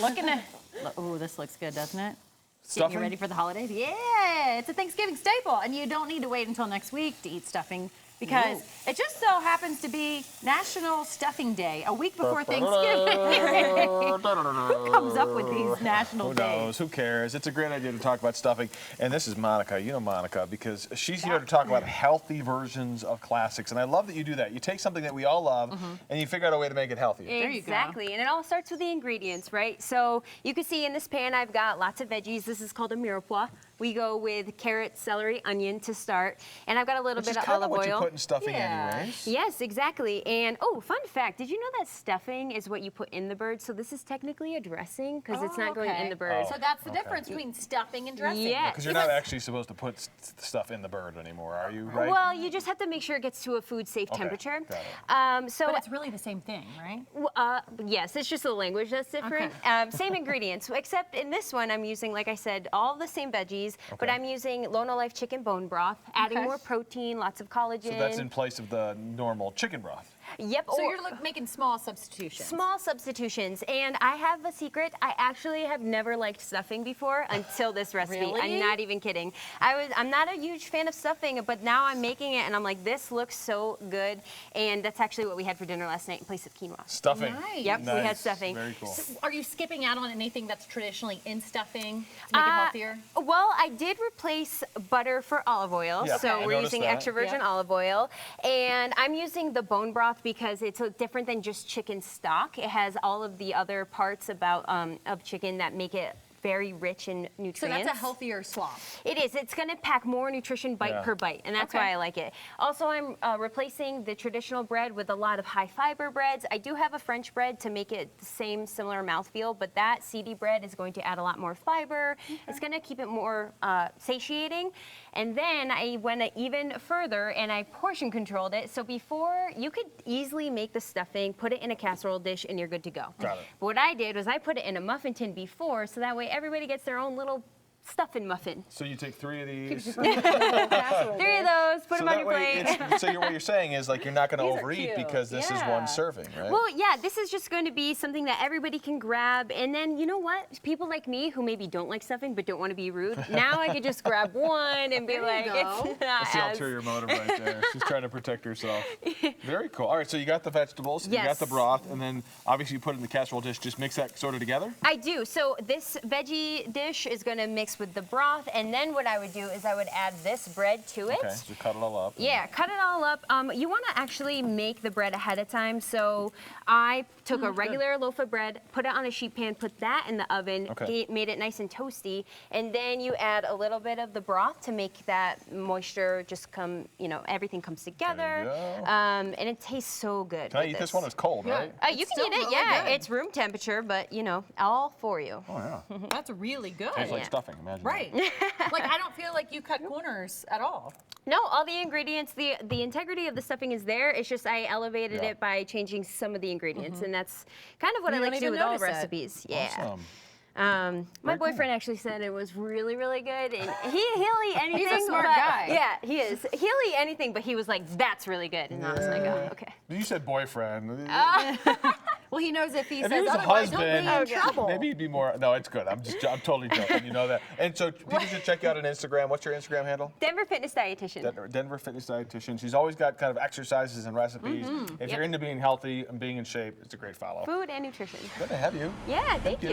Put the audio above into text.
looking at, oh, this looks good, doesn't it? Getting Stuffing? you ready for the holidays? Yeah, it's a Thanksgiving staple, and you don't need to wait until next week to eat stuffing because it just so happens to be National Stuffing Day, a week before Thanksgiving. Who comes up with these national Who days? knows? Who cares? It's a great idea to talk about stuffing. And this is Monica. You know Monica because she's here to talk about healthy versions of classics. And I love that you do that. You take something that we all love and you figure out a way to make it healthier. There you go. Exactly, and it all starts with the ingredients, right? So you can see in this pan I've got lots of veggies. This is called a mirepoix. We go with carrot, celery, onion to start, and I've got a little Which bit is of kind olive of what you oil. put in stuffing Yeah. anyways. Yes, exactly. And oh, fun fact, did you know that stuffing is what you put in the bird? So this is technically a dressing because it's not going in the bird. Oh. So that's the Okay. difference between stuffing and dressing. Yeah. Because you're not actually supposed to put stuff in the bird anymore, are you? Right? Well, you just have to make sure it gets to a food safe Okay, temperature. got it. So But it's really the same thing, right? yes, it's just the language that's different. Same ingredients, except in this one I'm using, like I said, all the same veggies, but Okay. I'm using Lona Life chicken bone broth, adding Okay. more protein, lots of collagen. So that's in place of the normal chicken broth. Yep. So or- you're making small substitutions. Small substitutions, and I have a secret. I actually have never liked stuffing before until this recipe. Really? I'm not even kidding. I'm not a huge fan of stuffing, but now I'm making it, and I'm like, this looks so good. And that's actually what we had for dinner last night in place of quinoa. Stuffing. Nice. Yep, we had Nice. stuffing. Very cool. Are you skipping out on anything that's traditionally in stuffing to make it healthier? Well, I did replace butter for olive oil, Yeah, so I we're noticed using that. extra virgin Yeah. olive oil, and I'm using the bone broth because it's different than just chicken stock. It has all of the other parts of chicken that make it very rich in So nutrients. that's a healthier swap. It is. It's going to pack more nutrition bite Yeah. per bite, and that's Okay. why I like it. Also, I'm replacing the traditional bread with a lot of high fiber breads. I do have a French bread to make it the same similar mouthfeel, but that seedy bread is going to add a lot more fiber. It's going to keep it more satiating. And then I went even further and I portion controlled it. So before, you could easily make the stuffing, put it in a casserole dish, and you're good to go. Got it. But what I did was I put it in a muffin tin before, so that way everybody gets their own little stuffing muffin. So you take 3 of these. 3 of those, put So them on that your way, plate. what you're saying is like you're not going to These are overeat cute. because this is Yeah. one serving, right? Well, yeah, this is just going to be something that everybody can grab. And then, you know what? People like me who maybe don't like stuffing but don't want to be rude, now I could just grab one and be There you like, go. it's not That's the as... ulterior motive right there. She's trying to protect herself. Very cool. All right, so you got the vegetables, you got Yes. the broth, and then obviously you put it in the casserole dish. Just mix that sort of together. I do. So this veggie dish is going to mix with the broth. And then what I would do is I would add this bread to it. Okay, so cut it all up. Yeah, cut it all up. You want to actually make the bread ahead of time. So I took a regular loaf of bread, put it on a sheet pan, put that in the oven, Okay. made it nice and toasty, and then you add a little bit of the broth to make that moisture just come, everything comes together. go. And it tastes so good. Can I with eat this one? It's cold, right? You It's can eat still it, really yeah. good. It's room temperature, but all for you. Oh yeah. That's really good. Tastes like Yeah. stuffing. Imagine. Right. Like, I don't feel like you cut corners at all. No, all the ingredients, the integrity of the stuffing is there. It's just I elevated Yeah. it by changing some of the ingredients, and that's kind of what You I like don't to do even with all notice it. recipes. Yeah. Awesome. My Very cool. boyfriend actually said it was really, really good, and he'll eat anything. smart but- guy. Yeah, he is. He'll eat anything, but he was like, "That's really good," and I was like, "Oh, okay." You said boyfriend. Well, he knows if he If he says was a otherwise, he'll be in husband, trouble. maybe he'd be more. No, it's good. I'm totally joking. You know that. And so people should check you out on Instagram. What's your Instagram handle? Denver Fitness Dietitian. Denver Fitness Dietitian. She's always got kind of exercises and recipes. If you're into being healthy and being in shape, it's a great follow. Food and nutrition. Good to have you. Yeah, thank you.